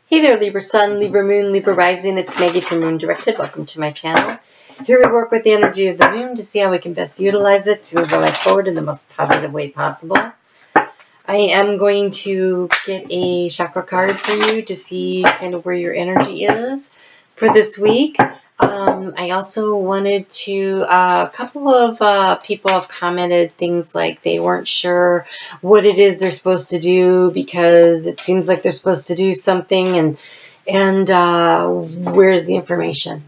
Hey there, Libra Sun, Libra Moon, Libra Rising. It's Maggie from Moon Directed. Welcome to my channel. Here we work with the energy of the moon to see how we can best utilize it to move our life forward in the most positive way possible. I am going to get a chakra card for you to see kind of where your energy is for this week. I also wanted to, a couple of people have commented things like they weren't sure what it is they're supposed to do because it seems like they're supposed to do something and where's the information?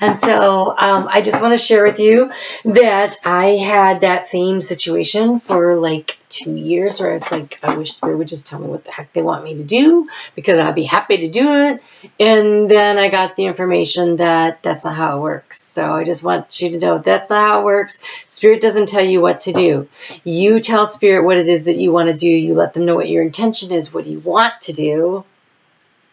And so I just want to share with you that I had that same situation for like 2 years where I was like, I wish Spirit would just tell me what the heck they want me to do because I'd be happy to do it. And then I got the information that that's not how it works. So I just want you to know that's not how it works. Spirit doesn't tell you what to do. You tell Spirit what it is that you want to do. You let them know what your intention is, what you want to do.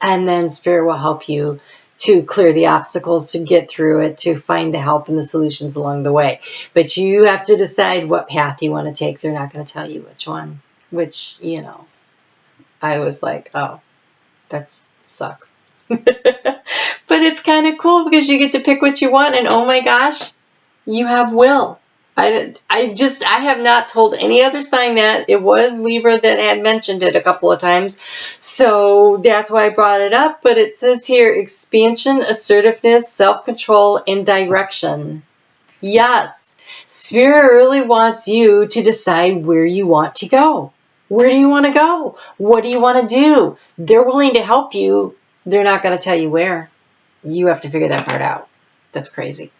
And then Spirit will help you to clear the obstacles, to get through it, to find the help and the solutions along the way. But you have to decide what path you want to take. They're not going to tell you which one, which, you know, I was like, oh, that sucks. But it's kind of cool because you get to pick what you want, and oh my gosh, you have will. I have not told any other sign that. It was Libra that had mentioned it a couple of times. So that's why I brought it up. But it says here, expansion, assertiveness, self-control, and direction. Yes, Spirit really wants you to decide where you want to go. Where do you want to go? What do you want to do? They're willing to help you. They're not going to tell you where. You have to figure that part out. That's crazy.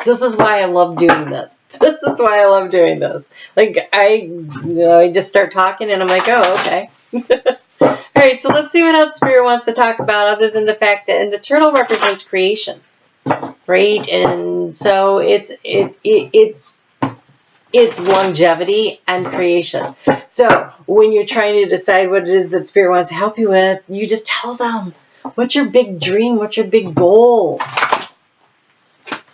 This is why I love doing this. This is why I love doing this. Like, I just start talking and I'm like, oh, okay. All right, so let's see what else Spirit wants to talk about other than the fact that, and the turtle represents creation, right? And so it's longevity and creation. So when you're trying to decide what it is that Spirit wants to help you with, you just tell them, what's your big dream? What's your big goal?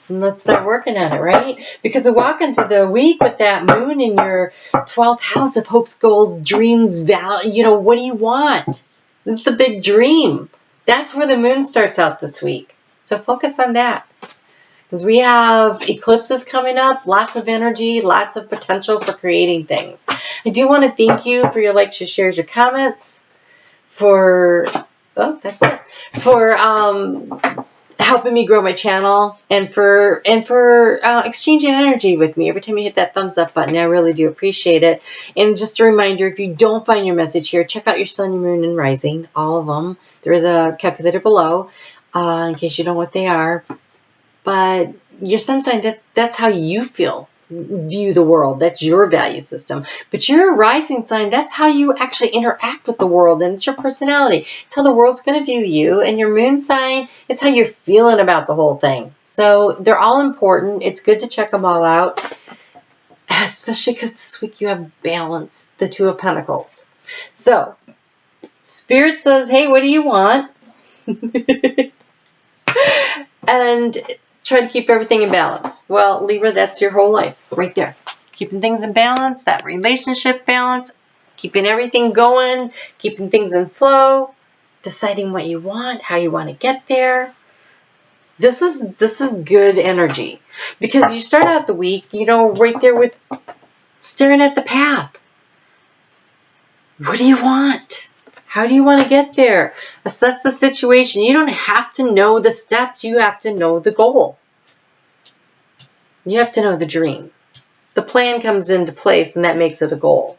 And let's start working on it, right? Because we walk into the week with that moon in your 12th house of hopes, goals, dreams, value. You know, what do you want? It's the big dream. That's where the moon starts out this week. So focus on that. Because we have eclipses coming up, lots of energy, lots of potential for creating things. I do want to thank you for your likes, your shares, your comments, for helping me grow my channel, and for exchanging energy with me every time you hit that thumbs up button. I really do appreciate it. And just a reminder, if you don't find your message here, check out your sun, your moon, and rising, all of them. There is a calculator below in case you know what they are. But your sun sign, that's how you view the world. That's your value system. But your rising sign, that's how you actually interact with the world, and it's your personality. It's how the world's going to view you. And your moon sign, it's how you're feeling about the whole thing. So they're all important. It's good to check them all out, especially because this week you have balance, the Two of Pentacles. So Spirit says, hey, what do you want? And try to keep everything in balance. Well, Libra, that's your whole life right there. Keeping things in balance, that relationship balance, keeping everything going, keeping things in flow, deciding what you want, how you want to get there. This is good energy because you start out the week, you know, right there with staring at the path. What do you want? How do you want to get there? Assess the situation. You don't have to know the steps. You have to know the goal. You have to know the dream. The plan comes into place, and that makes it a goal.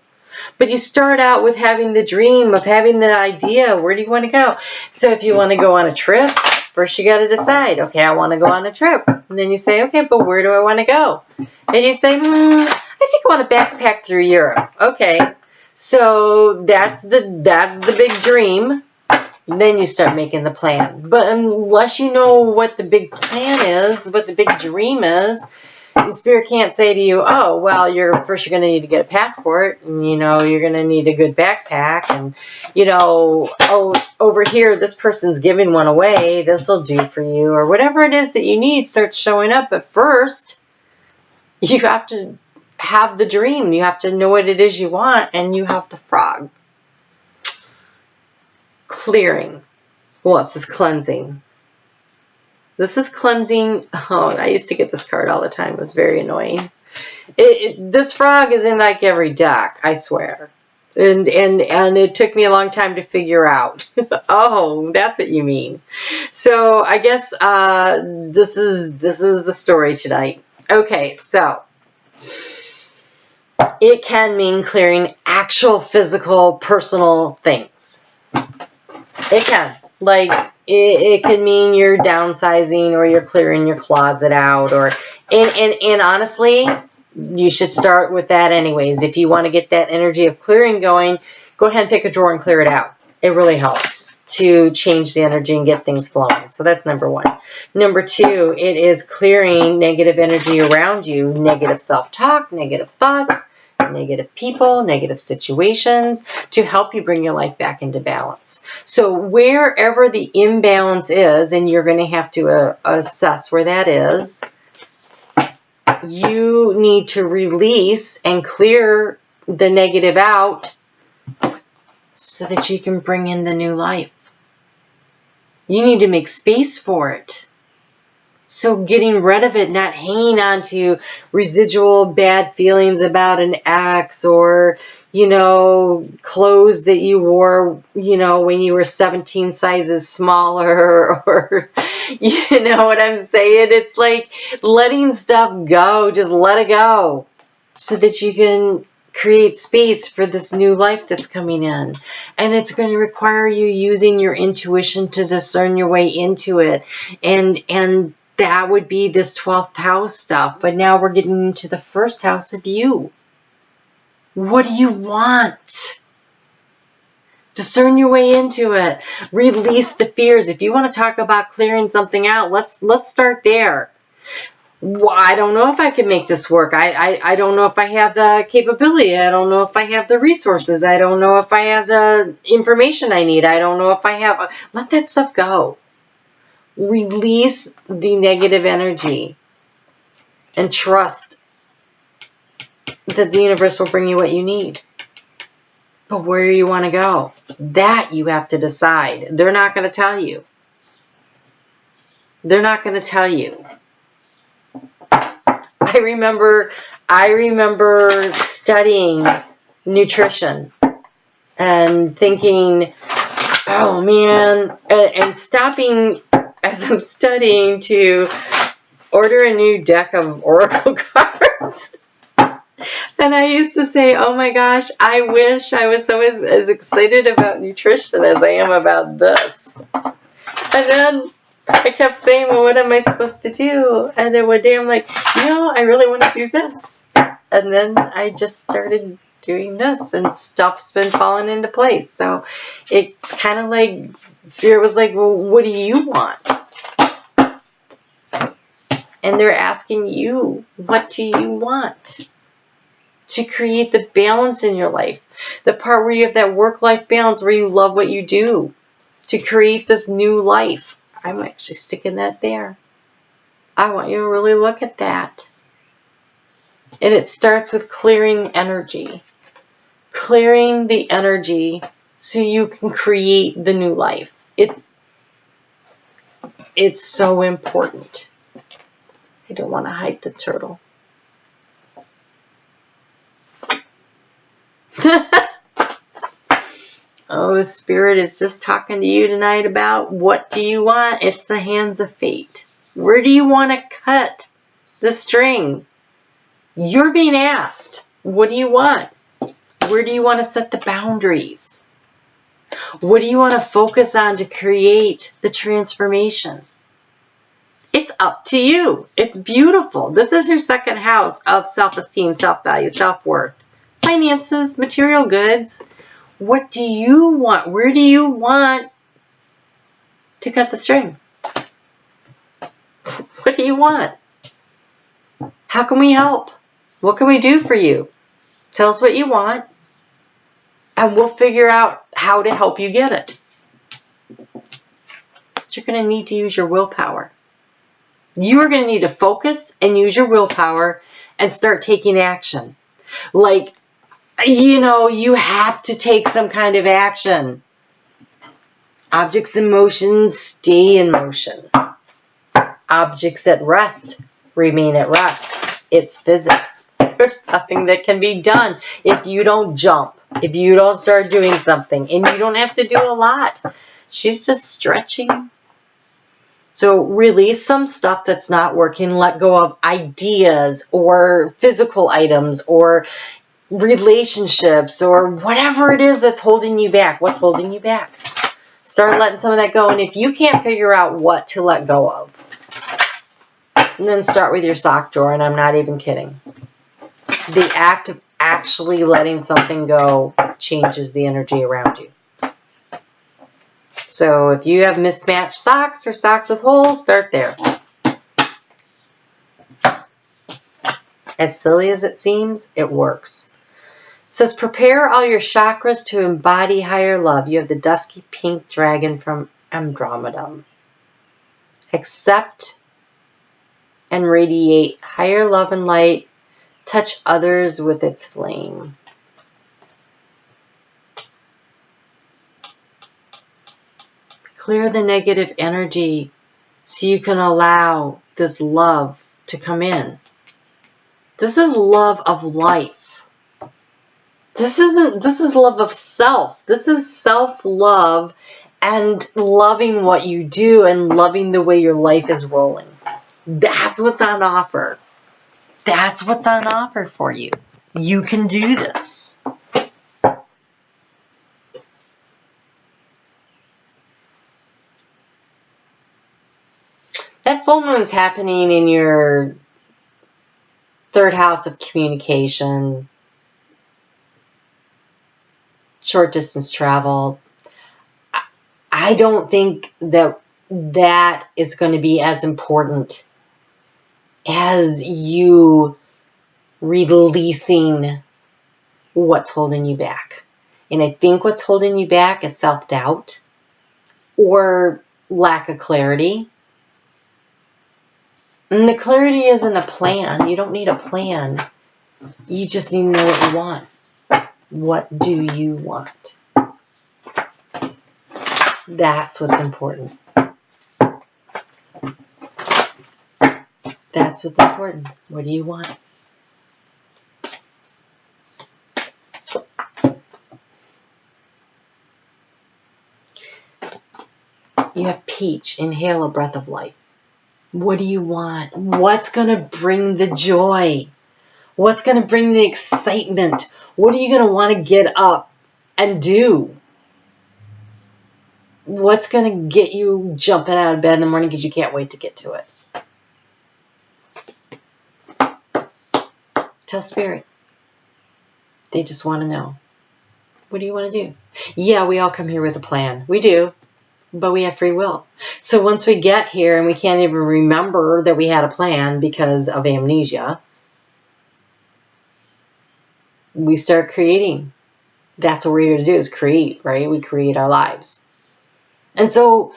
But you start out with having the dream, of having the idea. Where do you want to go? So if you want to go on a trip, first you got to decide, okay, I want to go on a trip. And then you say, okay, but where do I want to go? And you say, I think I want to backpack through Europe. Okay. So that's the big dream. Then you start making the plan. But unless you know what the big plan is, what the big dream is, the Spirit can't say to you, oh, well, first you're going to need to get a passport, and, you know, you're going to need a good backpack, and, you know, oh, over here, this person's giving one away, this will do for you, or whatever it is that you need starts showing up. But first, you have to have the dream. You have to know what it is you want, and you have the frog. clearing. Well, it says cleansing. This is cleansing. Oh, I used to get this card all the time. It was very annoying. This frog is in like every deck, I swear. And it took me a long time to figure out. Oh, that's what you mean. So I guess this is the story tonight. Okay, so it can mean clearing actual physical, personal things. It can. Like, it can mean you're downsizing or you're clearing your closet out. And honestly, you should start with that anyways. If you want to get that energy of clearing going, go ahead and pick a drawer and clear it out. It really helps to change the energy and get things flowing. So that's number one. Number two, it is clearing negative energy around you, negative self-talk, negative thoughts, negative people, negative situations, to help you bring your life back into balance. So wherever the imbalance is, and you're going to have to assess where that is, you need to release and clear the negative out so that you can bring in the new life. You need to make space for it. So getting rid of it, not hanging on to residual bad feelings about an ex, or, you know, clothes that you wore, you know, when you were 17 sizes smaller, or, you know what I'm saying? It's like letting stuff go. Just let it go so that you can create space for this new life that's coming in. And it's going to require you using your intuition to discern your way into it. And that would be this 12th house stuff. But now we're getting into the first house of you. What do you want? Discern your way into it. Release the fears. If you want to talk about clearing something out, let's start there. Well, I don't know if I can make this work. I don't know if I have the capability. I don't know if I have the resources. I don't know if I have the information I need. I don't know if I have... Let that stuff go. Release the negative energy and trust that the universe will bring you what you need. But where you want to go, that you have to decide. They're not going to tell you. They're not going to tell you. I remember studying nutrition and thinking, oh man, and stopping as I'm studying to order a new deck of oracle cards. And I used to say, oh my gosh, I wish I was so as excited about nutrition as I am about this. And then I kept saying, well, what am I supposed to do? And then one day I'm like, you know, I really want to do this. And then I just started doing this, and stuff's been falling into place. So it's kind of like Spirit was like, well, what do you want? And they're asking you, what do you want? To create the balance in your life. The part where you have that work-life balance, where you love what you do. To create this new life. I'm actually sticking that there. I want you to really look at that. And it starts with clearing energy. Clearing the energy so you can create the new life. It's so important. I don't want to hide the turtle. Oh, the Spirit is just talking to you tonight about what do you want? It's the hands of fate. Where do you want to cut the string? You're being asked, what do you want? Where do you want to set the boundaries? What do you want to focus on to create the transformation? It's up to you. It's beautiful. This is your second house of self-esteem, self-value, self-worth, finances, material goods. What do you want? Where do you want to cut the string? What do you want? How can we help? What can we do for you? Tell us what you want, and we'll figure out how to help you get it. But you're going to need to use your willpower. You are going to need to focus and use your willpower and start taking action. Like, you know, you have to take some kind of action. Objects in motion stay in motion. Objects at rest remain at rest. It's physics. There's nothing that can be done if you don't jump, if you don't start doing something, and you don't have to do a lot. She's just stretching. So release some stuff that's not working. Let go of ideas or physical items or relationships or whatever it is that's holding you back. What's holding you back? Start letting some of that go. And if you can't figure out what to let go of, then start with your sock drawer, and I'm not even kidding. The act of actually letting something go changes the energy around you. So if you have mismatched socks or socks with holes, start there. As silly as it seems, it works. It says, prepare all your chakras to embody higher love. You have the dusky pink dragon from Andromeda. Accept and radiate higher love and light. Touch others with its flame. Clear the negative energy so you can allow this love to come in. This is love of life. This is love of self. This is self-love and loving what you do and loving the way your life is rolling. That's what's on offer. That's what's on offer for you. You can do this. That full moon's happening in your third house of communication, short distance travel. I don't think that is going to be as important as you releasing what's holding you back. And I think what's holding you back is self-doubt or lack of clarity. And the clarity isn't a plan. You don't need a plan. You just need to know what you want. What do you want? That's what's important. That's what's important. What do you want? You have peach. Inhale a breath of life. What do you want? What's going to bring the joy? What's going to bring the excitement? What are you going to want to get up and do? What's going to get you jumping out of bed in the morning because you can't wait to get to it? Tell Spirit. They just want to know. What do you want to do? Yeah, we all come here with a plan. We do. But we have free will. So once we get here and we can't even remember that we had a plan because of amnesia, we start creating. That's what we're here to do, is create, right? We create our lives. And so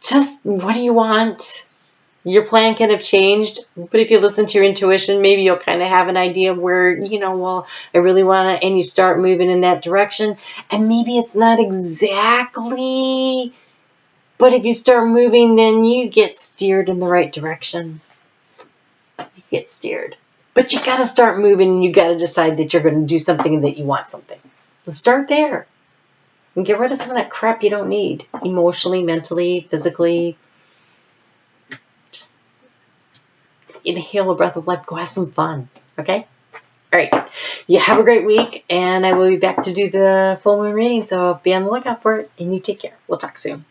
just what do you want? Your plan can have changed, but if you listen to your intuition, maybe you'll kind of have an idea of where, well, I really want to, and you start moving in that direction. And maybe it's not exactly, but if you start moving, then you get steered in the right direction. You get steered. But you got to start moving, and you got to decide that you're going to do something and that you want something. So start there. And get rid of some of that crap you don't need. Emotionally, mentally, physically. Inhale a breath of life. Go have some fun. Okay? All right. You have a great week, and I will be back to do the full moon reading, so be on the lookout for it, and you take care. We'll talk soon.